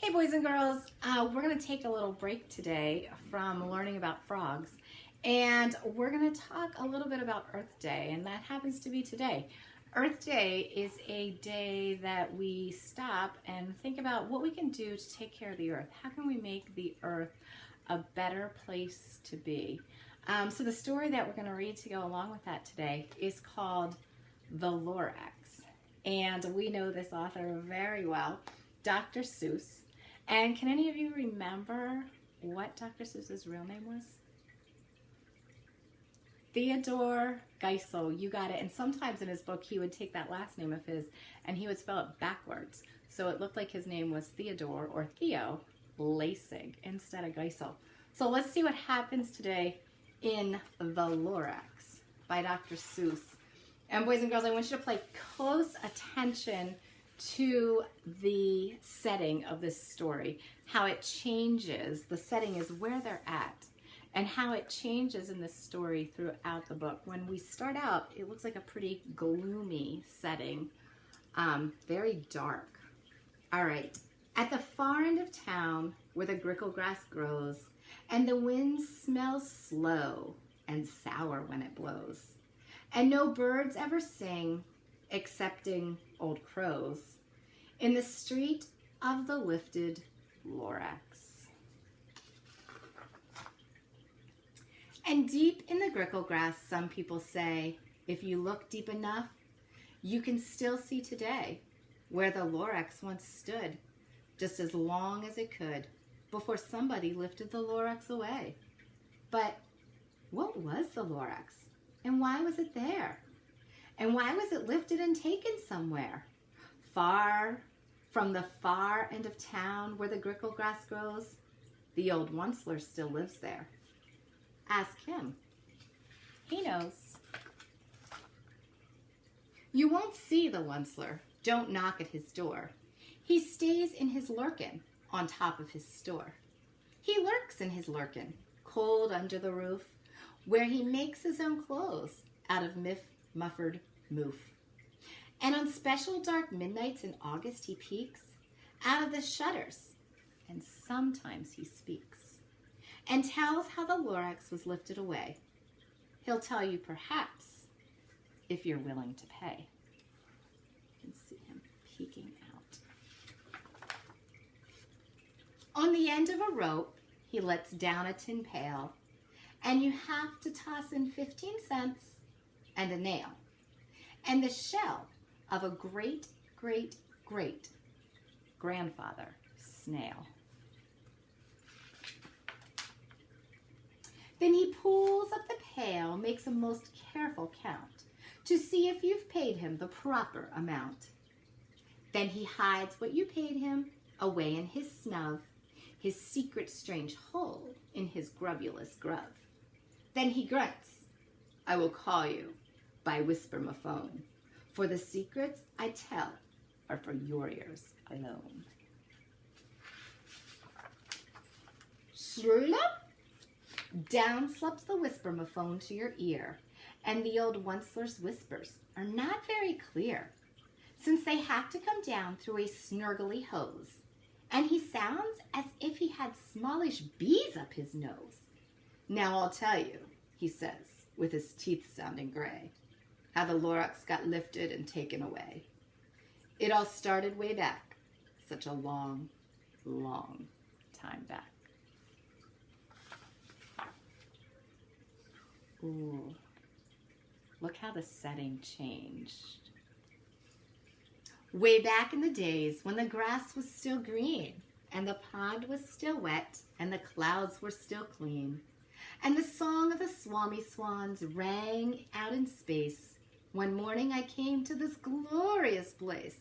Hey boys and girls, we're going to take a little break today from learning about frogs, and we're going to talk a little bit about Earth Day, and that happens to be today. Earth Day is a day that we stop and think about what we can do to take care of the earth. How can we make the earth a better place to be? So the story that we're going to read to go along with that today is called The Lorax, and we know this author very well, Dr. Seuss. And can any of you remember what Dr. Seuss's real name was? Theodore Geisel, you got it. And sometimes in his book, he would take that last name of his and he would spell it backwards. So it looked like his name was Theodore or Theo Lasig instead of Geisel. So let's see what happens today in The Lorax by Dr. Seuss. And boys and girls, I want you to pay close attention to the setting of this story, how it changes. The setting is where they're at, and how it changes in this story throughout the book. When we start out, it looks like a pretty gloomy setting, very dark. All right, at the far end of town where the grickle grass grows, and the wind smells slow and sour when it blows, and no birds ever sing excepting old crows, in the street of the lifted Lorax. And deep in the grickle grass, some people say, if you look deep enough, you can still see today where the Lorax once stood, just as long as it could, before somebody lifted the Lorax away. But what was the Lorax? And why was it there? And why was it lifted and taken somewhere? Far from the far end of town where the grickle grass grows, the old Onceler still lives there. Ask him. He knows. You won't see the Onceler. Don't knock at his door. He stays in his lurkin on top of his store. He lurks in his lurkin, cold under the roof, where he makes his own clothes out of muffered moof. And on special dark midnights in August he peeks out of the shutters, and sometimes he speaks and tells how the Lorax was lifted away. He'll tell you perhaps if you're willing to pay. You can see him peeking out. On the end of a rope he lets down a tin pail, and you have to toss in 15 cents and a nail, and the shell of a great, great, great grandfather snail. Then he pulls up the pail, makes a most careful count to see if you've paid him the proper amount. Then he hides what you paid him away in his snub, his secret strange hole in his grubulous grub. Then he grunts, I will call you by whisper my phone, for the secrets I tell are for your ears alone. Slurp! Down slops the whisper-ma-phone to your ear, and the old Onceler's whispers are not very clear, since they have to come down through a snurgly hose, and he sounds as if he had smallish bees up his nose. Now I'll tell you, he says, with his teeth sounding gray, how the Lorax got lifted and taken away. It all started way back, such a long, long time back. Ooh, look how the setting changed. Way back in the days when the grass was still green, and the pond was still wet, and the clouds were still clean, and the song of the swami swans rang out in space, one morning I came to this glorious place,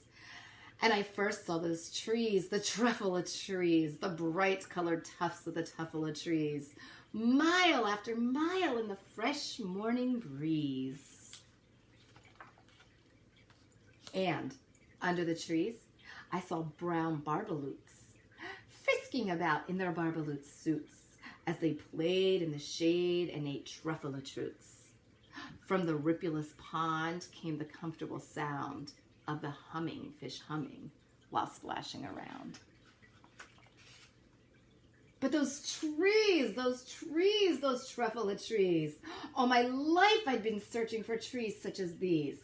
and I first saw those trees, the truffula trees, the bright colored tufts of the tuffula trees, mile after mile in the fresh morning breeze. And under the trees, I saw brown barbaloots frisking about in their barbaloot suits as they played in the shade and ate truffula troots. From the ripulous pond came the comfortable sound of the humming fish humming while splashing around. But those trees, those truffula trees. All my life I'd been searching for trees such as these.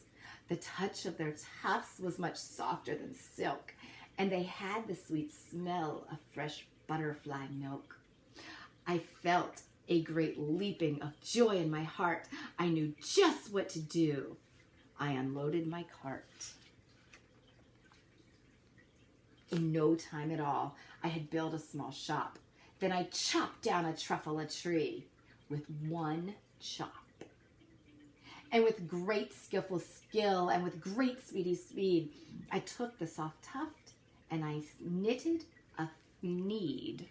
The touch of their tufts was much softer than silk, and they had the sweet smell of fresh butterfly milk. I felt a great leaping of joy in my heart. I knew just what to do. I unloaded my cart. In no time at all, I had built a small shop. Then I chopped down a truffula tree with one chop. And with great skillful skill and with great speedy speed, I took the soft tuft and I knitted a thneed.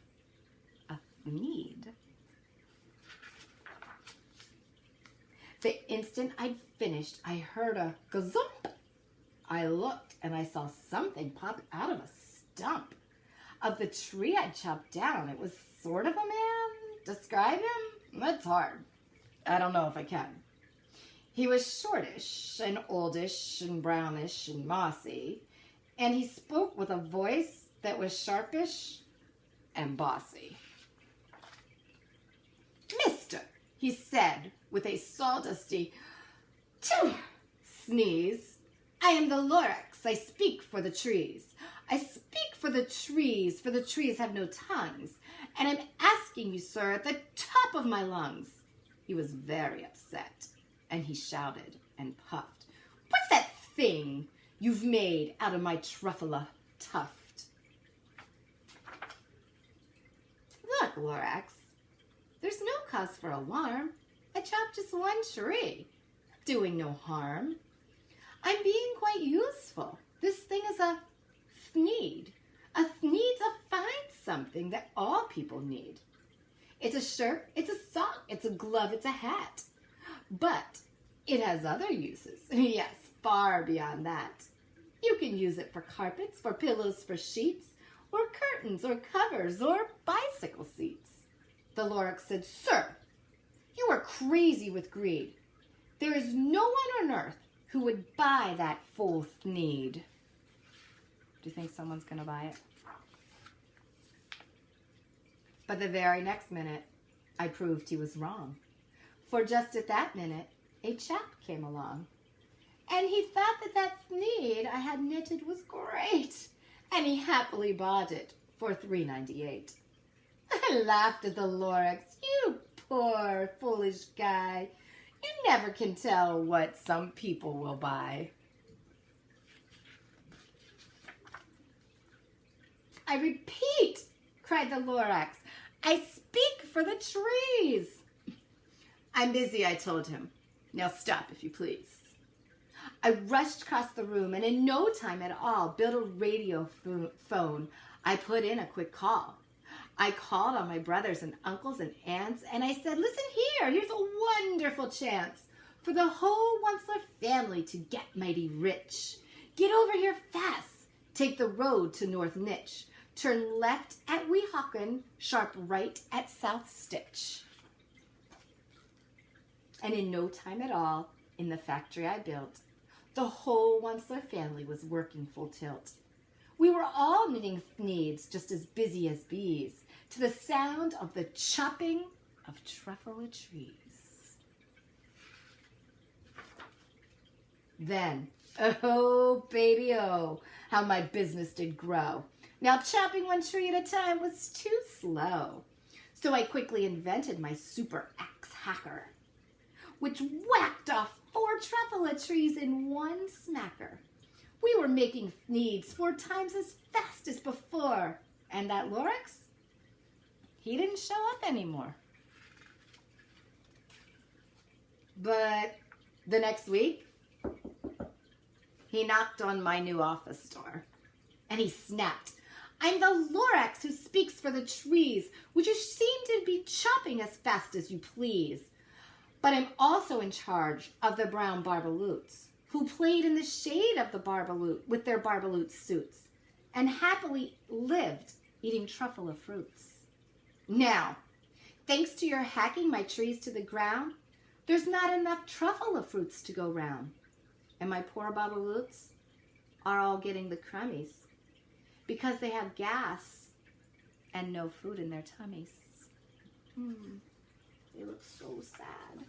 A thneed. The instant I'd finished, I heard a gazump. I looked and I saw something pop out of a stump of the tree I chopped down. It was sort of a man. Describe him? That's hard. I don't know if I can. He was shortish and oldish and brownish and mossy, and he spoke with a voice that was sharpish and bossy. Mister, he said with a sawdusty sneeze, I am the Lorax. I speak for the trees. I speak for the trees have no tongues, and I'm asking you, sir, at the top of my lungs. He was very upset, and he shouted and puffed. What's that thing you've made out of my truffula tuft? Look, Lorax, there's no cause for alarm. I chopped just one tree, doing no harm. I'm being quite useful. This thing is a thneed. A thneed's a fine something that all people need. It's a shirt, it's a sock, it's a glove, it's a hat. But it has other uses. Yes, far beyond that. You can use it for carpets, for pillows, for sheets, or curtains, or covers, or bicycle seats. The Lorax said, Sir, you are crazy with greed. There is no one on earth who would buy that full thneed. Do you think someone's going to buy it? But the very next minute, I proved he was wrong. For just at that minute, a chap came along. And he thought that thneed I had knitted was great. And he happily bought it for $3.98. I laughed at the Lorax. You poor, foolish guy. You never can tell what some people will buy. I repeat, cried the Lorax, I speak for the trees. I'm busy, I told him. Now stop, if you please. I rushed across the room and in no time at all built a radio phone. I put in a quick call. I called on my brothers and uncles and aunts, and I said, listen here, here's a wonderful chance for the whole Onceler family to get mighty rich. Get over here fast. Take the road to North Nitch. Turn left at Weehawken, sharp right at South Stitch. And in no time at all, in the factory I built, the whole Onceler family was working full tilt. We were all knitting thneeds just as busy as bees, to the sound of the chopping of truffula trees. Then, oh baby oh, how my business did grow. Now chopping one tree at a time was too slow. So I quickly invented my super axe hacker, which whacked off 4 truffula trees in one smacker. We were making thneeds 4 times as fast as before. And that Lorax, he didn't show up anymore. But the next week, he knocked on my new office door. And he snapped, I'm the Lorax who speaks for the trees, which you seem to be chopping as fast as you please. But I'm also in charge of the brown barbaloots, who played in the shade of the barbaloot with their barbaloot suits, and happily lived eating truffula fruits. Now, thanks to your hacking my trees to the ground, there's not enough truffula fruits to go round. And my poor barbaloots are all getting the crummies because they have gas and no food in their tummies. They look so sad.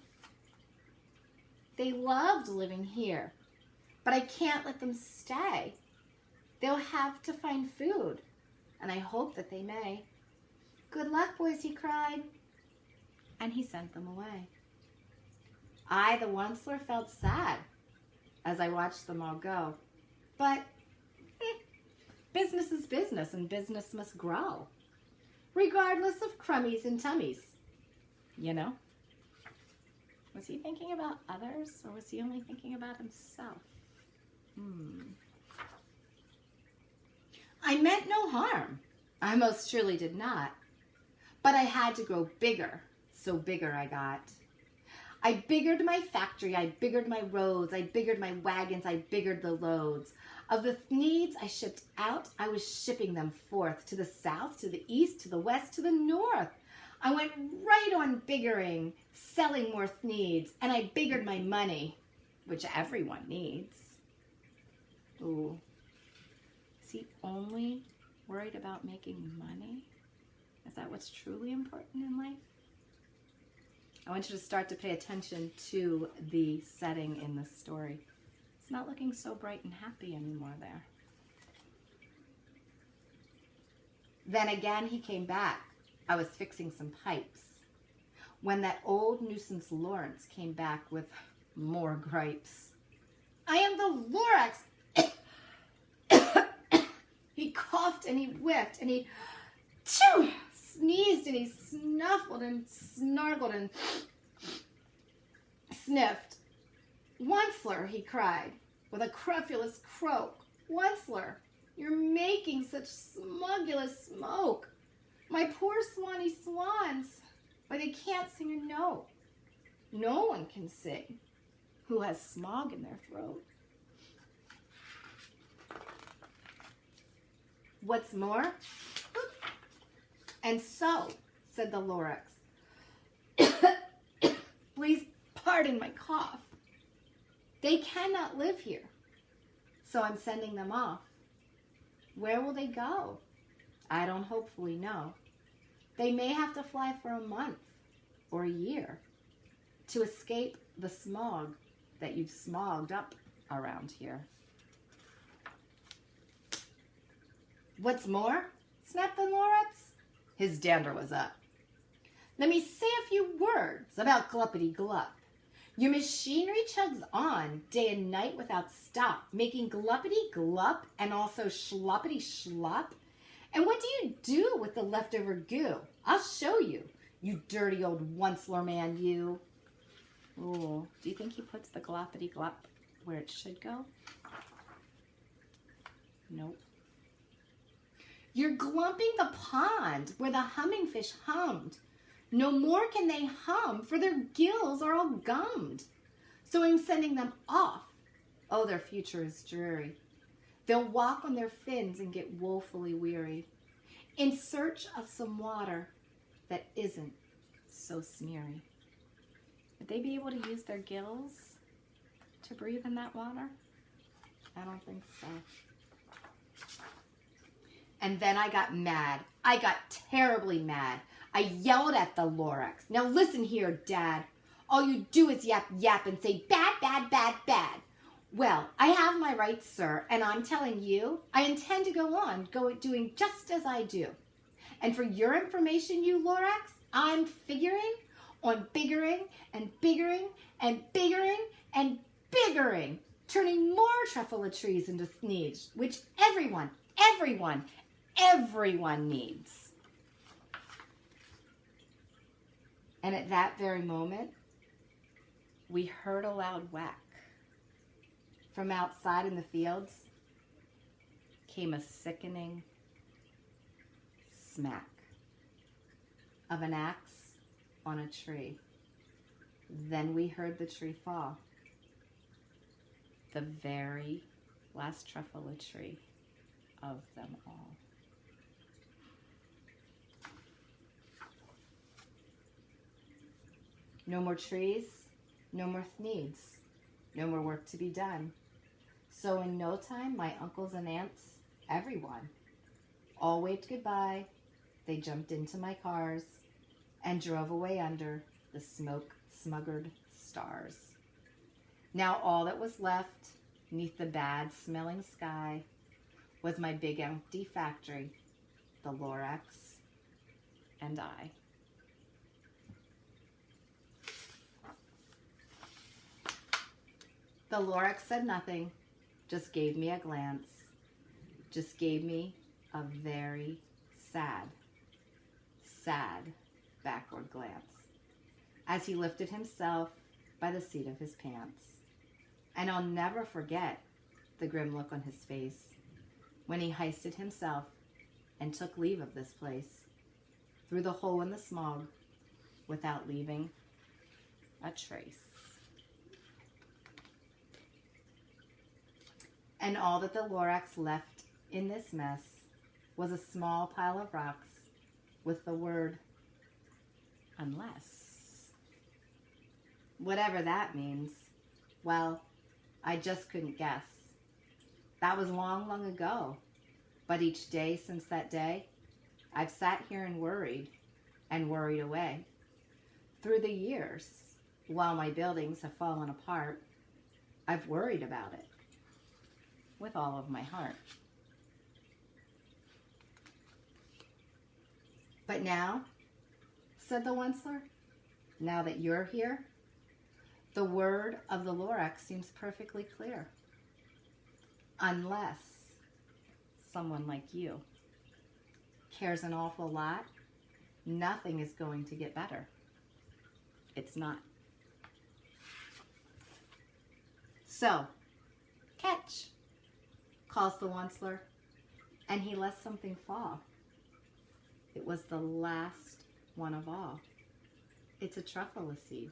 They loved living here, but I can't let them stay. They'll have to find food, and I hope that they may. Good luck, boys, he cried, and he sent them away. I, the onceler, felt sad as I watched them all go, but business is business, and business must grow, regardless of crummies and tummies, you know? Was he thinking about others, or was he only thinking about himself? I meant no harm. I most surely did not. But I had to grow bigger, so bigger I got. I biggered my factory, I biggered my roads, I biggered my wagons, I biggered the loads. Of the needs I shipped out, I was shipping them forth, to the south, to the east, to the west, to the north. I went right on biggering, selling more needs, and I biggered my money, which everyone needs. Ooh. Is he only worried about making money? Is that what's truly important in life? I want you to start to pay attention to the setting in this story. It's not looking so bright and happy anymore there. Then again he came back. I was fixing some pipes when that old nuisance Lawrence came back with more gripes. I am the Lorax. He coughed and he whiffed and he sneezed and he snuffled and snargled and sniffed. Onceler, he cried with a crofulous croak. Onceler, you're making such smugulous smoke. My poor swanny swans, why they can't sing a note. No one can sing who has smog in their throat. What's more? And so, said the Lorax, please pardon my cough. They cannot live here, so I'm sending them off. Where will they go? I don't hopefully know. They may have to fly for a month or a year to escape the smog that you've smogged up around here. What's more? Snapped the Lorax. His dander was up. Let me say a few words about gluppity-glup. Your machinery chugs on day and night without stop, making gluppity-glup and also schloppity-schlop. And what do you do with the leftover goo? I'll show you, you dirty old onceler man, you. Ooh, do you think he puts the gloppity-glop where it should go? Nope. You're glumping the pond where the humming fish hummed. No more can they hum, for their gills are all gummed. So I'm sending them off. Oh, their future is dreary. They'll walk on their fins and get woefully weary, in search of some water that isn't so smeary. Would they be able to use their gills to breathe in that water? I don't think so. And then I got mad. I got terribly mad. I yelled at the Lorax. Now listen here, Dad. All you do is yap, yap, and say bad, bad, bad, bad. Well, I have my rights, sir, and I'm telling you, I intend to go on doing just as I do. And for your information, you Lorax, I'm figuring on biggering and biggering and biggering and biggering, turning more truffula trees into sneeds, which everyone needs. And at that very moment, we heard a loud whack. From outside in the fields came a sickening smack of an axe on a tree. Then we heard the tree fall. The very last truffula tree of them all. No more trees, no more needs, no more work to be done. So in no time, my uncles and aunts, everyone, all waved goodbye. they jumped into my cars and drove away under the smoke-smuggered stars. Now all that was left, 'neath the bad-smelling sky, was my big empty factory, the Lorax, and I. The Lorax said nothing, just gave me a glance, just gave me a very sad, sad backward glance as he lifted himself by the seat of his pants. And I'll never forget the grim look on his face when he hoisted himself and took leave of this place through the hole in the smog without leaving a trace. And all that the Lorax left in this mess was a small pile of rocks with the word unless. Whatever that means, well, I just couldn't guess. That was long, long ago. But each day since that day, I've sat here and worried away. Through the years, while my buildings have fallen apart, I've worried about it with all of my heart. But now, said the Onceler, now that you're here, the word of the Lorax seems perfectly clear. Unless someone like you cares an awful lot, nothing is going to get better. It's not. So, catch, calls the Onceler, and he lets something fall. It was the last one of all. It's a truffula seed.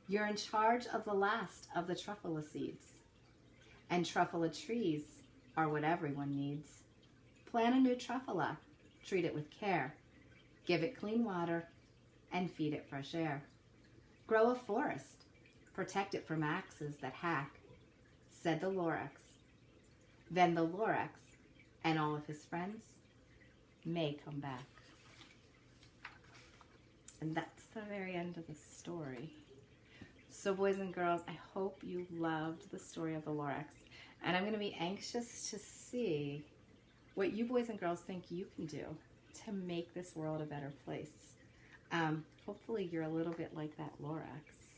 You're in charge of the last of the truffula seeds. And truffula trees are what everyone needs. Plant a new truffula, treat it with care, give it clean water, and feed it fresh air. Grow a forest, protect it from axes that hack, said the Lorax. Then the Lorax and all of his friends may come back. And that's the very end of the story. So boys and girls, I hope you loved the story of the Lorax. And I'm going to be anxious to see what you boys and girls think you can do to make this world a better place. Hopefully you're a little bit like that Lorax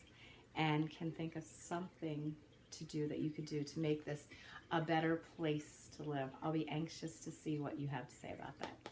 and can think of something to do that you could do to make this a better place to live. I'll be anxious to see what you have to say about that.